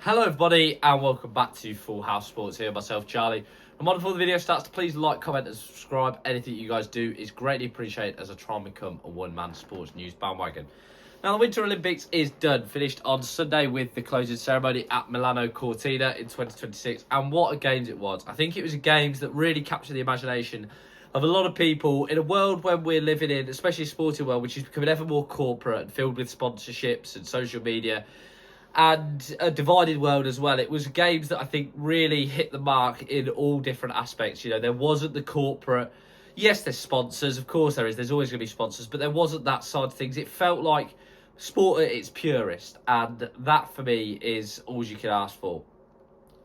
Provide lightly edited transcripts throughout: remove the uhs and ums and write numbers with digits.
Hello everybody and welcome back to Full House Sports here, myself Charlie. And before the video starts, please like, comment and subscribe. Anything you guys do is greatly appreciated as I try and become a one-man sports news bandwagon. Now the Winter Olympics is done, finished on Sunday with the closing ceremony at Milano Cortina in 2026, and what a games it was. I think it was a games that really captured the imagination of a lot of people in a world when we're living in, especially a sporting world, which is becoming ever more corporate and filled with sponsorships and social media, and a divided world as well. It was games that I think really hit the mark in all different aspects. You know, there wasn't the corporate, yes, there's sponsors, of course there's always going to be sponsors, but there wasn't that side of things. It felt like sport at its purest, and that for me is all you can ask for.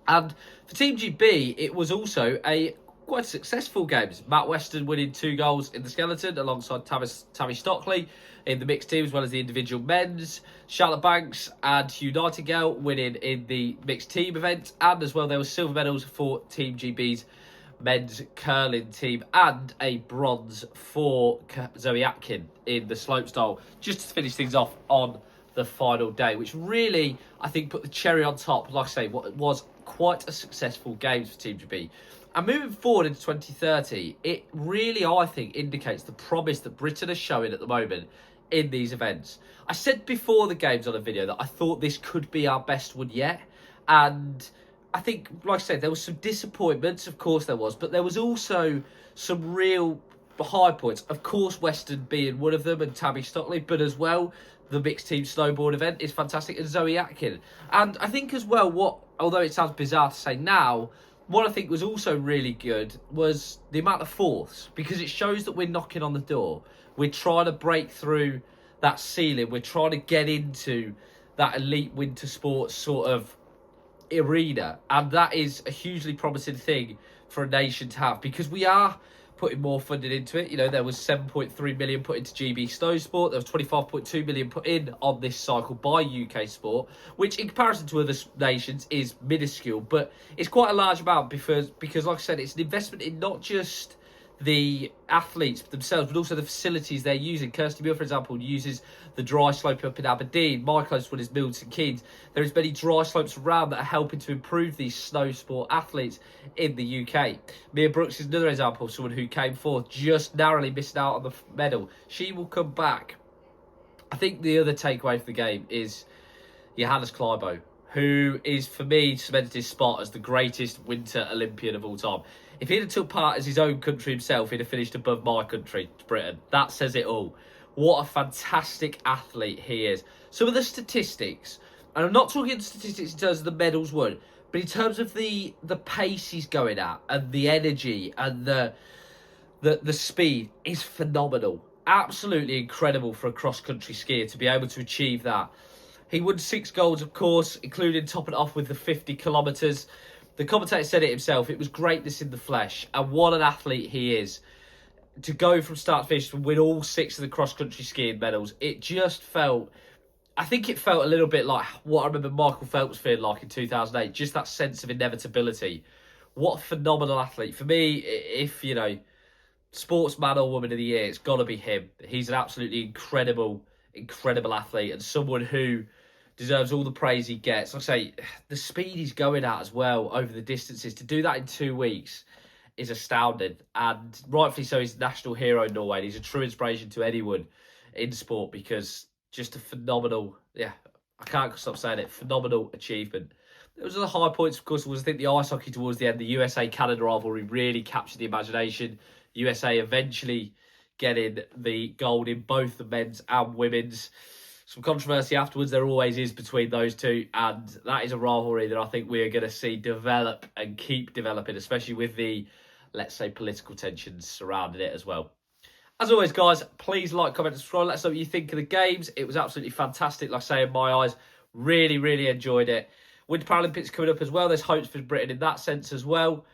And for Team GB, it was also a quite successful games. Matt Weston winning 2 goals in the skeleton alongside Tammy Stockley in the mixed team as well as the individual men's. Charlotte Banks and Hugh Nightingale winning in the mixed team event, and as well there were silver medals for Team GB's men's curling team and a bronze for Zoe Atkin in the slopestyle, just to finish things off on the final day, which really I think put the cherry on top. Like I say, what was quite a successful games for Team GB. And moving forward into 2030, it really, I think, indicates the promise that Britain is showing at the moment in these events. I said before the games on a video that I thought this could be our best one yet. And I think, like I said, there was some disappointments, of course there was, but there was also some real high points. Of course, Weston being one of them and Tammy Stockley, but as well, the mixed team snowboard event is fantastic, and Zoe Atkin. And I think as well, although it sounds bizarre to say now, what I think was also really good was the amount of fourths, because it shows that we're knocking on the door. We're trying to break through that ceiling. We're trying to get into that elite winter sports sort of arena. And that is a hugely promising thing for a nation to have, because we are putting more funding into it. You know, there was 7.3 million put into GB Snow Sport. There was 25.2 million put in on this cycle by UK Sport, which in comparison to other nations is minuscule, but it's quite a large amount because like I said, it's an investment in not just the athletes themselves, but also the facilities they're using. Kirsty Muir, for example, uses the dry slope up in Aberdeen. My close one is Milton Keynes. There is many dry slopes around that are helping to improve these snow sport athletes in the UK. Mia Brooks is another example of someone who came forth, just narrowly missing out on the medal. She will come back. I think the other takeaway for the game is Johannes Kleibo, who is, for me, cemented his spot as the greatest winter Olympian of all time. If he'd have took part as his own country himself, he'd have finished above my country, Britain. That says it all. What a fantastic athlete he is. Some of the statistics, and I'm not talking statistics in terms of the medals won, but in terms of the pace he's going at and the energy and the speed is phenomenal. Absolutely incredible for a cross-country skier to be able to achieve that. He won 6 golds, of course, including topping it off with the 50 kilometres. The commentator said it himself, it was greatness in the flesh. And what an athlete he is. To go from start to finish to win all 6 of the cross-country skiing medals, it just felt... I think it felt a little bit like what I remember Michael Phelps feeling like in 2008. Just that sense of inevitability. What a phenomenal athlete. For me, if, you know, sportsman or woman of the year, it's got to be him. He's an absolutely incredible athlete, and someone who deserves all the praise he gets. Like I say, the speed he's going at as well over the distances, to do that in 2 weeks is astounding. And rightfully so, he's a national hero in Norway. And he's a true inspiration to anyone in sport, because just a phenomenal, I can't stop saying it, phenomenal achievement. There was other high points, of course, was I think the ice hockey towards the end. The USA-Canada rivalry really captured the imagination. USA eventually getting the gold in both the men's and women's. Some controversy afterwards, there always is between those two, and that is a rivalry that I think we are going to see develop and keep developing, especially with the, let's say, political tensions surrounding it as well. As always, guys, please like, comment, and subscribe. Let us know what you think of the games. It was absolutely fantastic, like I say, in my eyes. Really enjoyed it. Winter Paralympics coming up as well. There's hopes for Britain in that sense as well.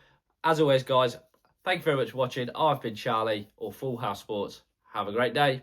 As always, guys, thank you very much for watching. I've been Charlie, or Full House Sports. Have a great day.